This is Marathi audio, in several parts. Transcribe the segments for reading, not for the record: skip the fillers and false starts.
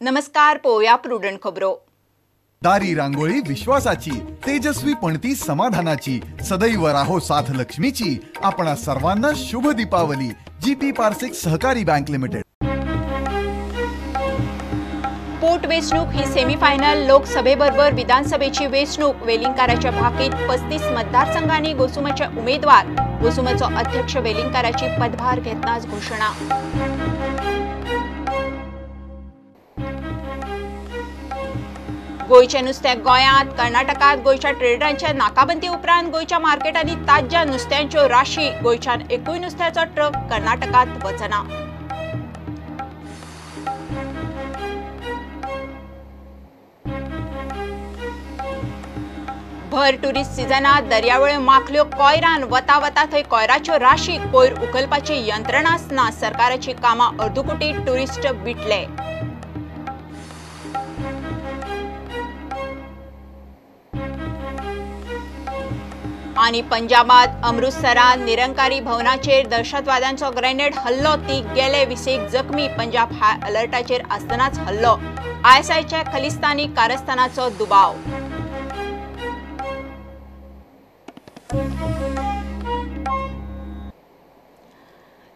नमस्कार, पोया प्रुडंट खबरो. दारी रांगोळी विश्वासाची, तेजस्वी पणती समाधानाची, सदैव राहो साथ लक्ष्मीची. आपणा सर्वांना शुभ दीपावली. जीपी पार्सिक सहकारी बँक लिमिटेड. पोट वेचणूक ही सेमीफायनल. लोकसभेबरोबर विधानसभेची वेचणूक. वेलिंगकाराच्या भाकीत 35 मतदारसंघांनी गोसुमाचे उमेदवार. गोसुमाचो अध्यक्ष वेलिंगकाराची पदभार घेतनाच घोषणा. गोयचे नुस्तें गोंयांत. कर्नाटकात गोयच्या ट्रेडरांच्या नाकाबंदी उपरांत गोयच्या मार्केटांनी ताज्या नुस्त्यांच्यो राशी. गोयच्यान एकूय नुस्त्याचो ट्रक कर्नाटकात वचना. भर टुरिस्ट सिजनात दर्यावेळ्यो माखल्यो कोयरान. वता वता थंय कोयराच्यो राशी. कोयर उखलपाची यंत्रणाच ना. सरकाराची कामां अर्दुकुटी. टुरिस्ट विटले. आणि पंजाबात अमृतसरात निरंकारी भवनाचेर दहशतवाद्यांचो ग्रेनेड हल्लो. 30 गेले, 20 जखमी. पंजाब हाय अलर्टाचेर आसतनाच हल्लो. ISIच्या खलिस्तानी कारस्थानाचो दुबाव.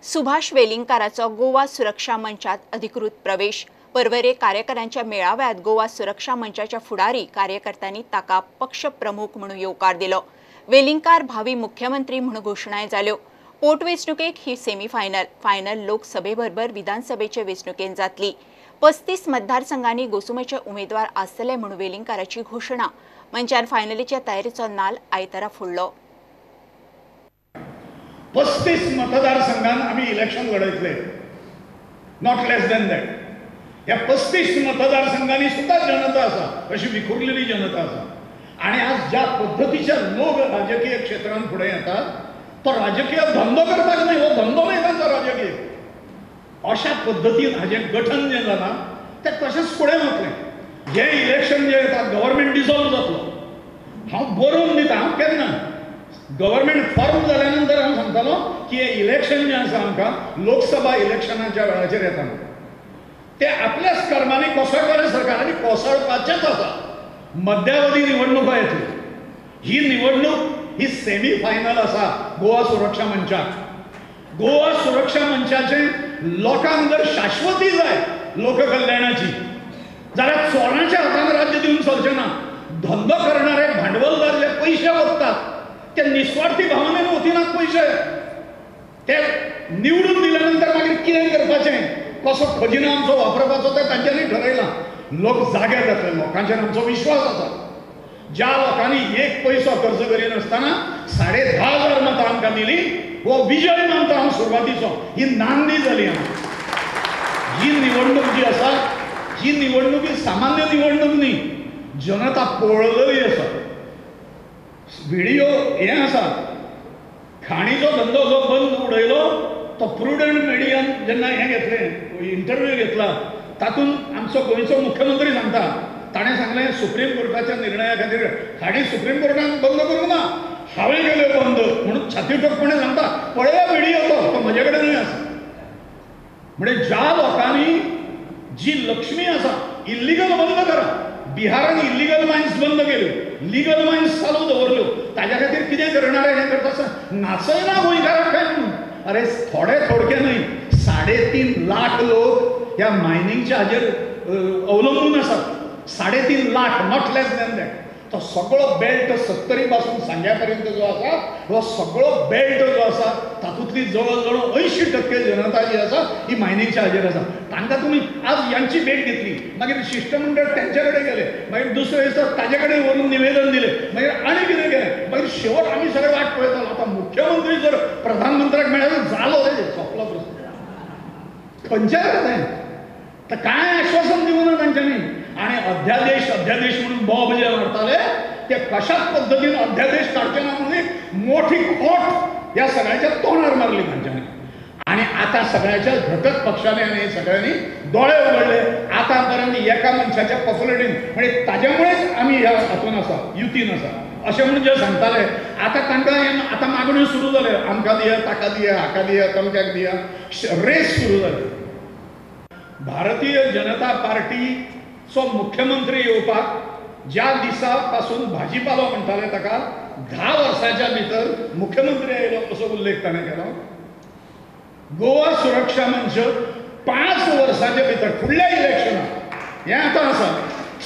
सुभाष वेलिंगकाराचो गोवा सुरक्षा मंचात अधिकृत प्रवेश. परवरे कार्यकर्त्यांच्या मेळाव्यात गोवा सुरक्षा मंचाच्या फुडारी कार्यकर्त्यांनी ताका पक्ष प्रमुख म्हणून येवकार दिलो. वेलिंगकार भावी मुख्यमंत्री म्हणून घोषणाय जाल्यो. पोटवेचणुकेक ही सेमीफायनल. फायनल लोकसभेबरोबर विधानसभेचे वेचणुकेन जातली. 35 मतदारसंघांनी गोसुमाचे उमेदवार आसतले म्हणून वेलिंगकाराची घोषणा. मंचान फायनलीच्या तयारीचो नाल आयतारा फोडलो. 35 मतदारसंघात आम्ही इलेक्शन लढयतले, नॉट लेस दॅन दॅट. ह्या 35 मतदारसंघांनी सुद्धा जनता आसा, अशी विखुरलेली जनता आसा. आणि आज ज्या पद्धतीच्या लोक राजकीय क्षेत्रांत फुडें येतात, तो राजकीय धंदो करपाक न्हय, हो धंदो न्हय तांचो राजकीय. अशा पद्धतीन हाजें गठन जें जालां तें तशेंच फुडें वतलें. हें इलेक्शन जें येता, गव्हर्मेंट डिसॉल्व जातलो. हांव बरोवन दिता, हांव केन्ना गव्हर्मेंट फॉर्म जाल्या नंतर हांव सांगतालो की हें इलेक्शन जें आसा आमकां लोकसभा इलेक्शनाच्या वेळाचेर येता, तें आपल्याच कर्मांनी कोसळटलें सरकारांनी कोसळपाचेंच आसा. मध्यावधी निवडणुका येतली. ही निवडणूक ही सेमी फायनल आसा गोवा सुरक्षा मंचाक. गोवा सुरक्षा मंचाचें लोकांक जर शाश्वती जाय लोककल्याणाची, जाल्यार चोरांच्या हातान राज्य दिवन चलचें ना. धंदो करणारे भांडवलदार जे पयशे वतात ते निस्वार्थी भावनेन वतिनात पयशे. ते निवडून दिल्या नंतर मागीर कितें करपाचें, कसो खजिनो आमचो वापरपाचो तें तांच्यांनी ठरयलां. लोक जागे जातले, लोकांचेर आमचो विश्वास आसा. ज्या लोकांनी 1 पैसो खर्च करिनासतना 10,500 मतां आमकां दिली, हो विजय मानता हांव सुरवातीचो. ही नांदी जाली. ही निवडणूक जी आसा, ही निवडणूक ही सामान्य निवडणूक न्ही, जनता पळयली आसा. व्हिडिओ हें आसा, खाणीचो धंदो जो बंद उडयलो तो प्रुडंट मिडियान जेन्ना हें घेतलें, इंटरव्यू घेतला, तातूंत आमचो गोंयचो मुख्यमंत्री सांगता, ताणें सांगलें सुप्रीम कोर्टाच्या निर्णया खातीर खाणी सुप्रीम कोर्टान बंद करूंक ना, हांवें केल्यो बंद म्हणून छाती ठोकपणे सांगता. पळया व्हिडिओ तो म्हजे कडेनूय आसा. म्हणजे ज्या लोकांनी जी लक्ष्मी आसा इल्लिगल बंद करा. बिहारान इल्लिगल मायन्स बंद केल्यो, लिगल मायन्स चालू दवरल्यो. ताज्या खातीर कितें करणारे हें करता आसतना नाचयना गोंयकाराक काय म्हणून. अरे थोडके न्हय, 3.5 लाख लोक ह्या मायनिंगच्या हाजेर अवलंबून आसात. 3.5 lakh, not less than that. तो सगळो बेल्ट 70 पासून सांग्या पर्यंत जो आसा, हो सगळो बेल्ट जो आसा, तातूंतली जवळ जवळ 80% जनता जी आसा ही मायनिंगच्या हाजेर आसा. तांकां तुमी आज यांची भेट घेतली, मागीर शिष्टमंडळ तेंच्या कडेन गेले, मागीर दुसरे दिसा ताजे कडेन व्हरून निवेदन दिलें, मागीर आनी कितें केलें, मागीर शेवट आमी सगळे वाट पळयतालो. आतां मुख्यमंत्री जर प्रधानमंत्र्याक मेळ्ळो जालो रे, सोंपलो प्रश्न. खंयच्या तें तर काय आश्वासन दिवं ना तांच्यांनी. आणि अध्यादेश म्हणून बॉब जे मारताले ते कशाच पद्धतीने अध्यादेश काढचे ना म्हणून एक मोठी खोट या सगळ्याच्या तोंडार मारली तांच्यांनी. आणि आता सगळ्याच्या घटक पक्षाने आणि सगळ्यांनी डोळे उघडले. आतापर्यंत एका मनशाच्या पॉप्युलरिटीन म्हणजे ताज्यामुळेच आम्ही ह्या हातून आसा, युतीन आसा अशें म्हणून जे सांगताले. आता तांकां आतां मागण्यो सुरू जाल्यो, आमकां दिया, ताका दिया, हाका दिया, तमक्याक दिया, रेस सुरू जाली. भारतीय जनता पार्टीचो मुख्यमंत्री येवपाक ज्या दिसा पासून भाजीपालो म्हणटाले ताका 10 वर्सांच्या भितर मुख्यमंत्री आयलो असो उल्लेख ताणें केलो. गोवा सुरक्षा मंच 5 वर्सांच्या भितर फुडल्या इलेक्शनाक हें आतां आसा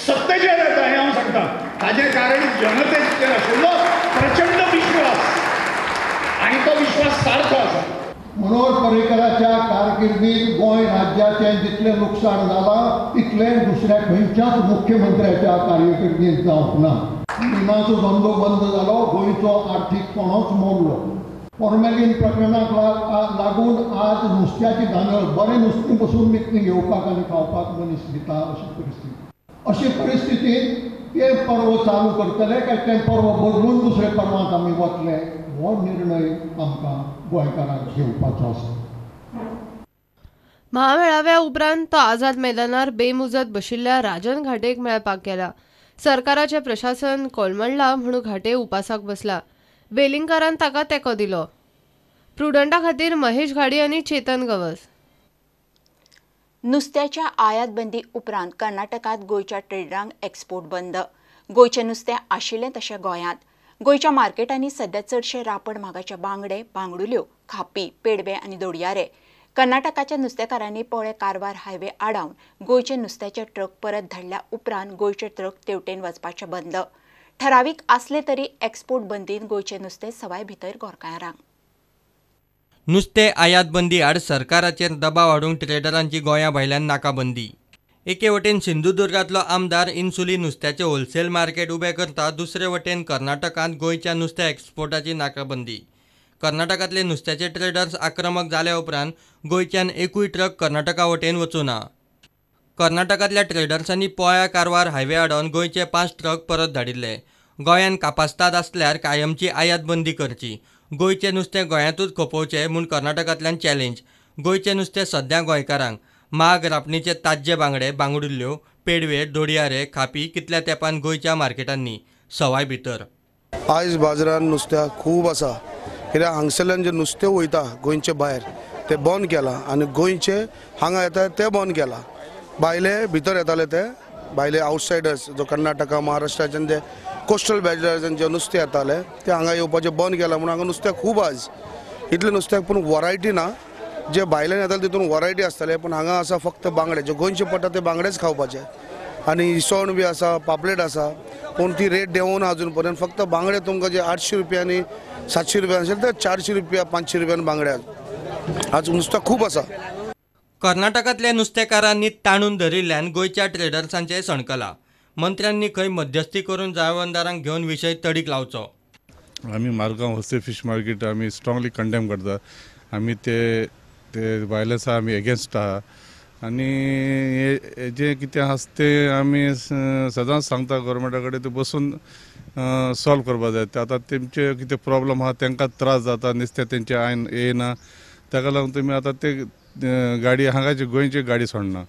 सत्तेचेर येता हें हांव सांगता. ताजें कारण जनतेचेर आशिल्लो प्रचंड विश्वास आनी तो विश्वास सारको आसा. मनोहर पर्रीकराच्या कारकिर्दीत गोंय राज्याचें जितलें लुकसाण जालां तितलें दुसऱ्या खंयच्याच मुख्यमंत्र्याच्या कारकिर्दीत जावंक ना. विमाचो धंदो बंद जालो, गोंयचो आर्थीक कोणोच मोडलो. फॉर्मेलीन प्रकरणाक लागून आज नुस्त्याची धांदळ बरें नुस्तें पसून विकतें घेवपाक आनी खावपाक मनीस दिता अशी परिस्थिती. अशे परिस्थितींत तें पर्व चालू करतले काय तें पर्व बदलून दुसरे पर्वांत आमी वतले हो निर्णय आमकां गोंयकारांक घेवपाचो आसा. महामेळाव्या उपरांत तो आझाद मैदानार बेमुजत बशिल्ल्या राजन घाटेक मेळपाक गेला. सरकाराचें प्रशासन कोलमडलां म्हणून घाटे उपासाक बसला. वेलिंगकारान ताका तेंको दिलो. प्रुडंटा खातीर महेश घाडी आनी चेतन गवस. नुस्त्याच्या आयात बंदी उपरांत कर्नाटकांत गोंयच्या ट्रेडरांक एक्सपोर्ट बंद. गोंयचें नुस्तें आशिल्लें तशें गोंयांत. गोंयच्या मार्केटांनी सध्या चडशे रापड मागाचे बांगडे, बांगडुल्यो, खापी, पेडवे आनी दोडयारे. कर्नाटकाच्या नुस्तेकारांनी पोळे कारवार हायवे आडावन गोंयचे नुस्त्याचे ट्रक परत धाडल्या उपरांत गोंयचे ट्रक तेवटेन वचपाचे बंद. ठरावीक आसले तरी एक्सपोर्ट बंदीन गोंयचें नुस्तें सवाय भितर गोरकारांक. नुस्तें आयात बंदी आड सरकाराचेर दबाव हाडूंक ट्रेडरांची गोंया भायल्यान नाकाबंदी. एके वटेन सिंधुदुर्गांतलो आमदार इन्सुली नुस्त्याचें होलसेल मार्केट उबें करता, दुसरे वटेन कर्नाटकांत गोंयच्या नुस्त्या एक्सपोर्टाची नाकाबंदी. कर्नाटकांतले नुस्त्याचे ट्रेडर्स आक्रमक जाल्या उपरांत गोंयच्यान एकूय ट्रक कर्नाटका वटेन वचूना. कर्नाटकांतल्या ट्रेडर्सांनी पोळ्या कारवार हायवे आडावन गोंयचे 5 ट्रक परत धाडिल्ले. गोंयान कापास्ताद आसल्यार कायमची आयात बंदी करची. गोंयचें नुस्तें गोंयांतूच खपोवचें म्हूण कर्नाटकांतल्यान चॅलेंज. गोंयचें नुस्तें सध्या गोंयकारांक. माग रापणीचे ताज्जे बांगडे, बांगडुल्ल्यो, पेडवे, दोडयारे, खापी कितल्या तेंपान गोंयच्या मार्केटांनी सवाय भितर. आयज बाजारान नुस्त्याक खूब आसा. कित्याक हांगसरल्यान जे नुस्तें वयता गोंयचे भायर तें बंद केलां आनी गोंयचे हांगा येता तें बंद केलां. भायले भितर येताले ते भायले आवटसायडर्स जो कर्नाटका महाराष्ट्राच्यान जे कोस्टल बॅल्टाच्यान जे नुस्तें येताले ते हांगा येवपाचें बंद केलां म्हणून हांगा नुस्तें खूब आयज इतलें नुस्त्याक पूण वरायटी ना. जे भायल्यान येताले तितून वरायटी आसताले पूण हांगा आसा फक्त बांगडे. जे गोंयचे पडटा ते बांगडेच खावपाचे आनी इसवण बी आसा, पापलेट आसा पूण ती रेट देंवून ना अजून पर्यंत. फक्त बांगडे तुमकां जे 800 रुपयांनी 700 रुपयान असेल ते 400 रुपया 500 रुपयान बांगडे आज नुस्तें खूब आसा. कर्नाटकांतल्या नुस्तेकारांनी ताणून धरिल्ल्यान गोंयच्या ट्रेडर्सांचें सणकलां. मंत्र्यांनी खंय मध्यस्थी करून जाळवणदारांक घेवन विशय तडीक लावचो. आमी मारगांव होलसेल फिश मार्केट आमी स्ट्रॉंगली कंडेम करता. आमी ते वायलन्सा आमी एगेन्स्ट आहा आनी जे कितें आसा ते आमी सदांच सांगता गव्हर्मेंटा कडेन ते बसून सॉल्व करपा जाय. आतां तेंचे कितें प्रॉब्लम आहा तांकां त्रास जाता, नुस्तें तेंचे आयन येना, ताका लागून तुमी आतां ते गाडी हांगाची गोंयची गाडी सोडना.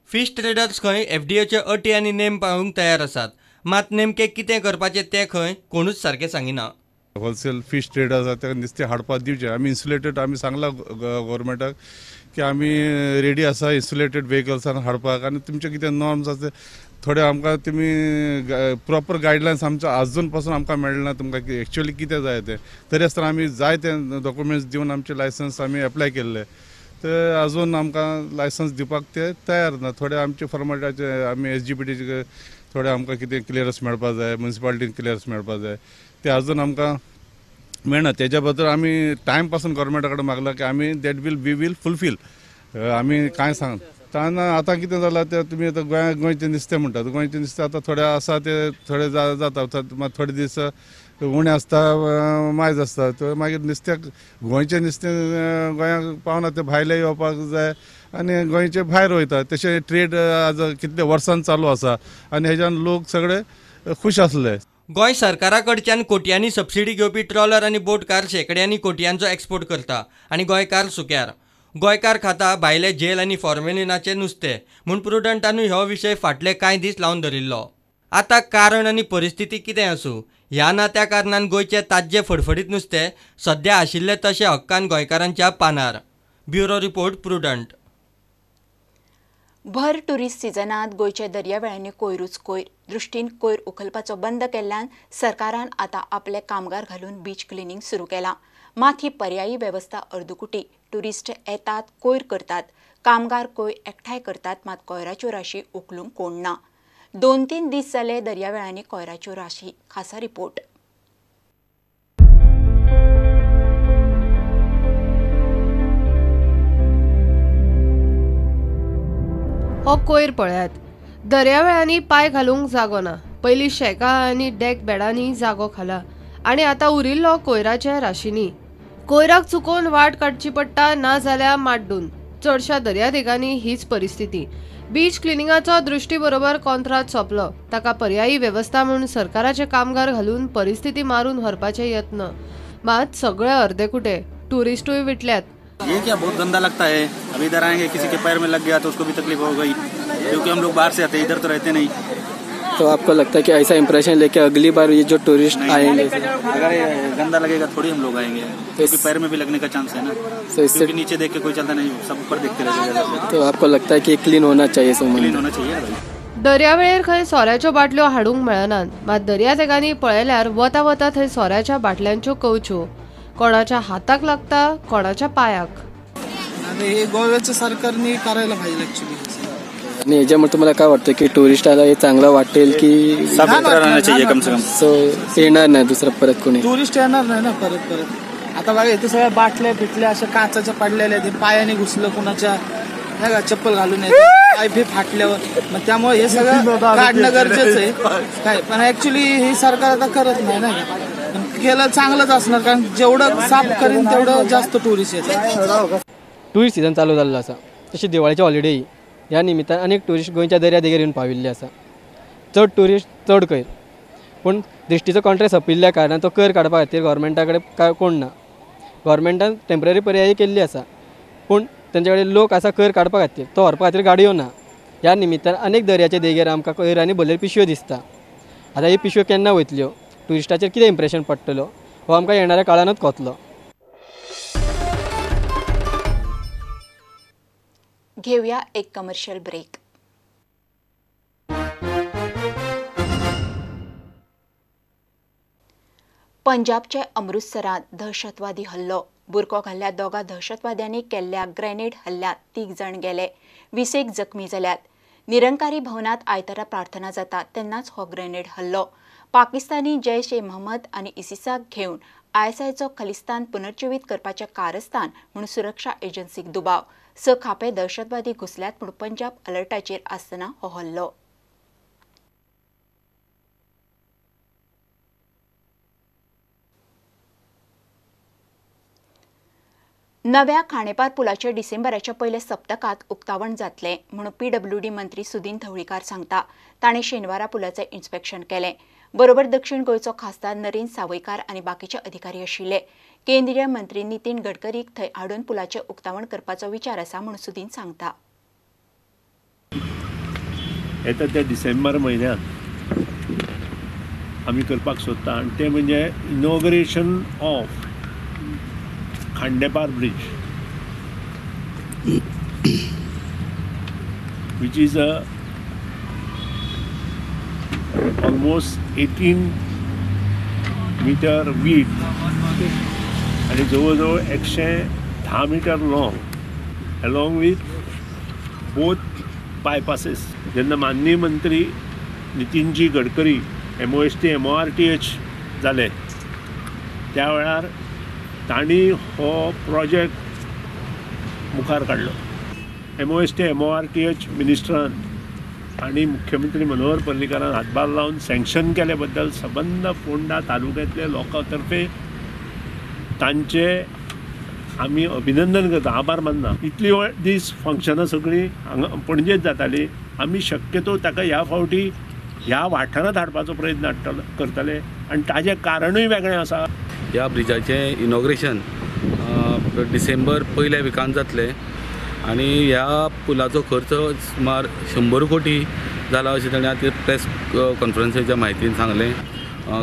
फिश ट्रेडर्स खंय FDAचे अटी आनी नेम पाळूंक तयार आसात, मात नेमकें कितें करपाचें तें खंय कोणूच सारकें सांगिना. होलसेल फिश ट्रेडर आसा ताका नुस्तें हाडपाक दिवचें. आमी इन्सुलेटेड आमी सांगलां गव्हर्मेंटाक की आमी रेडी आसा इन्सुलेटेड व्हेकल्सान हाडपाक आनी तुमचे कितें नॉर्म्स आसा थोडे आमकां तुमी प्रॉपर गायडलायन्स आमचे आजून पासून आमकां मेळना तुमकां एक्चुअली कितें जाय तें. तरी आसतना आमी जाय ते डॉक्युमेंट्स दिवन आमचे लायसन्स आमी एप्लाय केल्ले ते आजून आमकां लायसन्स दिवपाक ते तयार ना. थोडे आमचे फॉर्मेटाचे आमी SGPTचे थोडे आमकां कितें क्लियरन्स मेळपाक जाय, म्युनिसिपालिटीन क्लियरन्स मेळपाक जाय ते आजून आमकां मेळना. तेज्या बद्दल आमी टायम पासून गव्हर्मेंटा कडेन मागला की आमी वी वील फुलफील. आमी कांय सांगता आतां कितें जालां तें तुमी आतां गोंयचें नुस्तें म्हणटात. गोंयचें नुस्तें आतां थोडे आसा ते थोडे जाता थोडे दीस उणें आसता, मायज आसता. मागीर नुस्त्याक गोंयचें नुस्तें गोंयांक पावना तें भायले येवपाक जाय आनी गोंयचे भायर वयता. तशें ट्रेड आज कितले वर्सान चालू आसा आनी हेज्यान लोक सगळे खूश आसले. गोंय सरकारा कडच्यान कोटयांनी सबसिडी घेवपी ट्रॉलर आनी बोटकार शेकड्यांनी कोटयांचो एक्सपोर्ट करता आनी गोंयकार सुक्यार. गोंयकार खाता भायले जेल आनी फॉर्मेलिनाचें नुस्तें म्हूण प्रुडंटानूय हो विशय फाटले कांय दीस लावन धरिल्लो. आतां कारण आनी परिस्थिती कितें आसूं ह्या ना त्या कारणान गोंयचें ताज्जें फडफडीत नुस्तें सध्या आशिल्लें तशें हक्कान गोंयकारांच्या पानार. Bureau report prudent. भर टुरिस्ट सिजनात गोयच्या दर्यावेळांनी कोयरूच कोयर दृश्टीन कोयर उखलपाचो बंद केल्ल्यान सरकारान आतां आपले कामगार घालून बीच क्लिनिंग सुरू केलां. मात ही पर्यायी वेवस्था अर्दुकुटी. टुरिस्ट येतात, कोयर करतात, कामगार कोयर एकठांय करतात, मात कोयराच्यो राशी उखलूंक कोण ना. 2-3 दीस जाले दर्यावेळांनी कोयराच्यो राशी. खासा रिपोर्ट. हो कोयर पळयात. दर्यावेळांनी पाय घालूंक जागो ना. पयलीं शेकां आनी डेक बेडांनी जागो खाला आनी आतां उरिल्लो कोयराचे राशींनी. कोयराक चुकोवन वाट काडची पडटा ना जाल्यार माड्डून. चडशा दर्यादेगांनी हीच परिस्थिती. बीच क्लिनिंगाचो दृश्टी बरोबर कॉन्ट्राक्ट सोंपलो. ताका पर्यायी वेवस्था म्हणून सरकाराचे कामगार घालून परिस्थिती मारून व्हरपाचे यत्न. मात सगळे अर्देकुटे. टुरिस्टूय विटल्यात. ये क्या बहुत गंदा लगता है. अभी इधर आएंगे किसी के पैर में लग गया तो उसको भी तकलीफ हो गई, क्योंकि हम लोग बाहर से आते हैं, इधर तो रहते नहीं. तो आपको लगता है कि ऐसा इंप्रेशन लेके अगली बार ये जो टूरिस्ट आएंगे अगर ये गंदा लगेगा थोड़ी हम लोग आएंगे, क्योंकि पैर में भी लगने का चांस है ना. तो इससे क्योंकि नीचे देख के कोई चलता नहीं, सब ऊपर देखते रहेगा. तो आपको लगता है कि क्लीन होना चाहिए. क्लीन होना चाहिए भाई. दर्यावेळेर खंय सोऱ्याच्यो बाटल्यो हाडूंक मेळनात. मात दर्यादेगांनी पळयल्यार वता वता थंय सोऱ्याच्या बाटल्यांच्यो कवच्यो. कोणाच्या हाताक लागता, कोणाच्या पायाक. हे गोव्याच्या सरकारने करायला पाहिजे ऍक्च्युली. आणि याच्यामुळे तुम्हाला काय वाटतं की टुरिस्टाला हे चांगलं वाटेल की साफ सुथरा रहना चाहिए कम से कम. सो येणार नाही दुसरं परत कोणी. टुरिस्ट येणार नाही ना परत. आता बघा इथे सगळ्या बाटल्या पिटल्या अशा काचाच्या पडलेल्या आहेत. पायाने घुसलं कुणाच्या, नाही का, चप्पल घालून येते, पाय बी फाटल्यावर. मग त्यामुळे हे सगळं काढणं गरजेचं आहे काय. पण ऍक्च्युली ही सरकार आता करत नाही ना. केलं चांगलंच असणार, कारण जेवढं साफ करीन तेवढं जास्त टुरिस्ट येतात. टुरिस्ट सीझन चालू जाल्लो आसा. तशी दिवाळीची हॉलिडे ह्या निमित्तान अनेक टुरिस्ट गोंयच्या दर्यादेगेर येवन पाविल्ले आसा. चड टुरिस्ट चड कोयर. पूण दिश्टीचो कॉन्ट्रॅक्ट सोंपिल्ल्या कारणान तो कर काडपा खातीर गव्हर्मेंटा कडेन कोण ना. गव्हर्मेंटान टेम्पररी पर्याय केल्ली आसा, पूण तेंचे कडेन लोक आसा कर काडपा खातीर. तो व्हरपा खातीर गाडयो ना. ह्या निमित्तान अनेक दर्याचे देगेर आमकां कोयरांनी भरलेल्यो पिशव्यो दिसता. आतां ही पिशव्यो केन्ना वयतल्यो, टुरिस्टाचेर कितें इम्प्रेशन पडटलो हो आमकां येणाऱ्या काळानूच कळटलो. घेऊया एक कमर्शियल ब्रेक. पंजाबचे अमृतसरात दहशतवादी हल्लो. बुरको घाल्ल्या दोगा दहशतवाद्यांनी केल्ल्या ग्रेनेड हल्ल्यात 3 जाण गेले, 20 जखमी जाल्यात. निरंकारी भवनात आयतारा प्रार्थना जाता तेन्नाच हो ग्रेनेड हल्लो. पाकिस्तानी जैश ए मोहम्मद आनी इसिसाक घेवन ISIचो खलिस्तान पुनर्जीवीत करपाचें कारस्थान म्हूण सुरक्षा एजन्सीक दुबाव. 6 खापे दहशतवादी घुसल्यात म्हूण पंजाब अलर्टाचेर आसतना हो हल्लो. नव्या खांडेपार पुलाचे डिसेंबराच्या पयल्या सप्तकात उक्तावण जातले म्हूण PWD मंत्री सुदीन ढवळीकार सांगता. ताणें शेनवारा पुलाचें इन्स्पेक्शन केलें. बरोबर दक्षिण गोंयचो खासदार नरेन सावयकार आनी बाकीचे अधिकारी आशिल्ले. केंद्रीय मंत्री नितीन गडकरीक थंय हाडून पुलाचें उक्तावण करपाचो विचार आसा म्हूण सुदीन सांगता. येता त्या डिसेंबर म्हयन्यांत आमी करपाक सोदता, आनी तें म्हणजे inauguration of Khandepar bridge, which is a almost 18 meter width आणि जवळजवळ 110 metre long along with both bypasses. जेन्ना माननीय मंत्री नितीनजी गडकरी MOST MORTH जाले त्या वेळार तांणी हो प्रोजेक्ट मुखार काडलो. MOST MORTH मिनिस्टरान आनी मुख्यमंत्री मनोहर पर्रीकारान हातभार लावन सँक्शन केले बद्दल सबंद फोंडा तालुक्यांतल्या लोकां तर्फे तांचे आमी अभिनंदन करता, आभार मानना. इतली दीस फंक्शनां सगळीं हांगा पणजेच जाताली. आमी शक्यतो ताका ह्या फावटी ह्या वाठारांत हाडपाचो प्रयत्न करतले आनी ताजें कारणूय वेगळें आसा. ह्या ब्रिजाचें इनॉग्रेशन डिसेंबर पयल्या विकांत जातलें आनी ह्या पुलाचो खर्च सुमार 100 कोटी जाला अशें ताणें आतां प्रेस कॉन्फरन्सेच्या म्हायतीन सांगलें.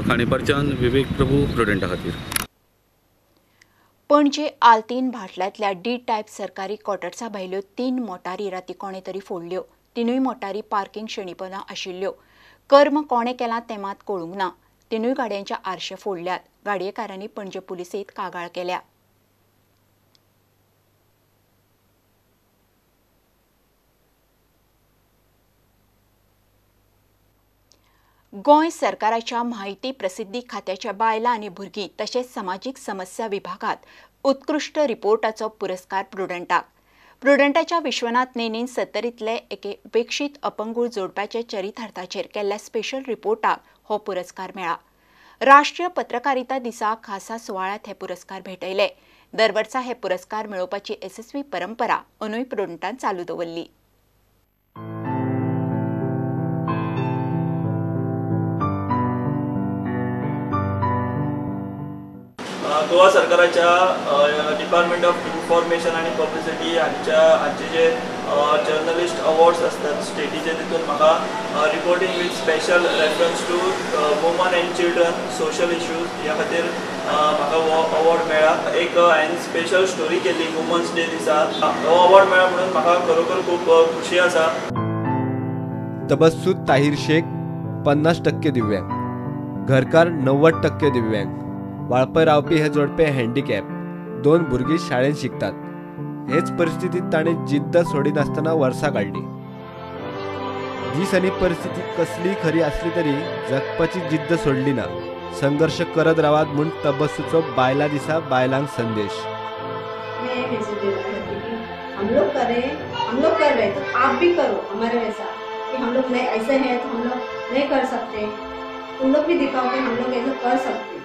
खांडेपारच्यान विवेक प्रभू प्रुडंटा खातीर. पणजे आल्तीन भाटल्यातल्या डी टायप सरकारी क्वॉर्टर्सा भायल्यो 3 मोटारी राती कोणे तरी फोडल्यो. 3 मोटारी पार्किंग श्रेणीपणां आशिल्ल्यो. कर्म कोणे केलां तें मात कळूंक ना. 3 गाडयांचे आरशे फोडल्यात. गाडयेकारांनी पणजे पुलिसेंत कागाळ केल्या. गोंय सरकाराच्या माहिती प्रसिद्धी खात्याच्या बायलां आनी भुरगीं तशेंच समाजीक समस्या विभागात उत्कृश्ट रिपोर्टाचो पुरस्कार प्रुडंटाक. प्रुडंटाच्या विश्वनाथ नेनीन सत्तरींतले एके उपेक्षीत अपंगूळ जोडप्याचे चरितार्थाचेर केल्ल्या स्पेशल रिपोर्टाक हो पुरस्कार मेळ्ळा. राष्ट्रीय पत्रकारिता दिसा खासा सुवाळ्यात हे पुरस्कार भेटयले. दर वर्सा हे पुरस्कार मेळोवपाची येसस्वी परंपरा अंदूय प्रुडंटान चालू दवरली. गोवा सरकाराच्या डिपार्टमेंट ऑफ इन्फॉर्मेशन आणि पब्लिसिटी हांचे जे जर्नलिस्ट अवॉर्ड्स असतात स्टेटीचे, तितून म्हाका reporting with special reference to woman and children social issues ह्या खातीर म्हाका अवॉर्ड मेळ्ळा. एक हांवें स्पेशल स्टोरी केल्ली वुमन्स डे दिसा. हो अवॉर्ड मेळ्ळा म्हणून म्हाका खरोखर खूब खुशी आसा. तबस्सूद ताहीर शेख 50% दिव्यांग, घरकार 90% दिव्यांग, वाळपय रावपी हे जोडपे हँडिकॅप, 2 भुरगीं शाळेंत शिकतात. हेच परिस्थितीत ताणें जिद्द सोडिनासतना वर्सां काडली. दीस आनी परिस्थिती कसली खरी आसली तरी जगपाची जिद्द सोडली ना. संघर्ष करत रावात म्हूण तबस्सूचो बायला दिसा बायलांक संदेश. हम लोग कर रहे तो आप भी करो हमारे वैसा, कि हम लोग नहीं ऐसे हैं तो हम लोग नहीं कर सकते, तुम लोग भी दिखाओ कि हम लोग ऐसा कर सकते.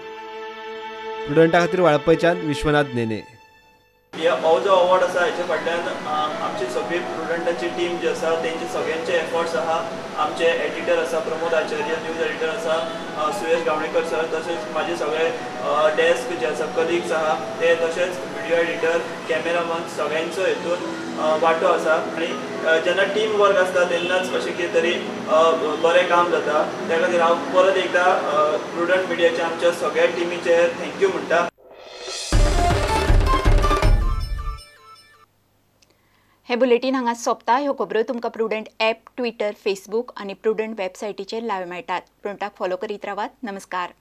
प्रुडंटा खातीर वाळपयच्यान विश्वनाथ नेने. हो जो अवॉर्ड आसा हेच्या फाटल्यान आमची सगळी प्रुडंटाची टीम जी आसा तेंचे सगळ्यांचे एफर्ट्स आहा. आमचे एडिटर आसा प्रमोद आचार्य, न्यूज एडिटर आसा सुयश गावणेकर सर, तशेंच माझे सगळे डेस्क जे आसा कलिग्स आहा ते, तशेंच व्हिडिओ एडिटर, कॅमेरामन सगळ्यांचो हेतून वांटो आसा. आनी जेन्ना टीम वर्क आसता तेन्नाच अशें कितें तरी बरें काम जाता. त्या खातीर हांव परत एकदा प्रुडंट मिडियाच्या आमच्या सगळ्या टिमीचे थँक्यू म्हणटा. हे बुलेटिन हांगा सोंपता. ह्यो खबरो तुमकां प्रुडंट ॲप, ट्विटर, फेसबूक आनी प्रुडंट वेबसायटीचेर लायव्ह मेळटात. प्रुडंटाक फॉलो करीत रावात. नमस्कार.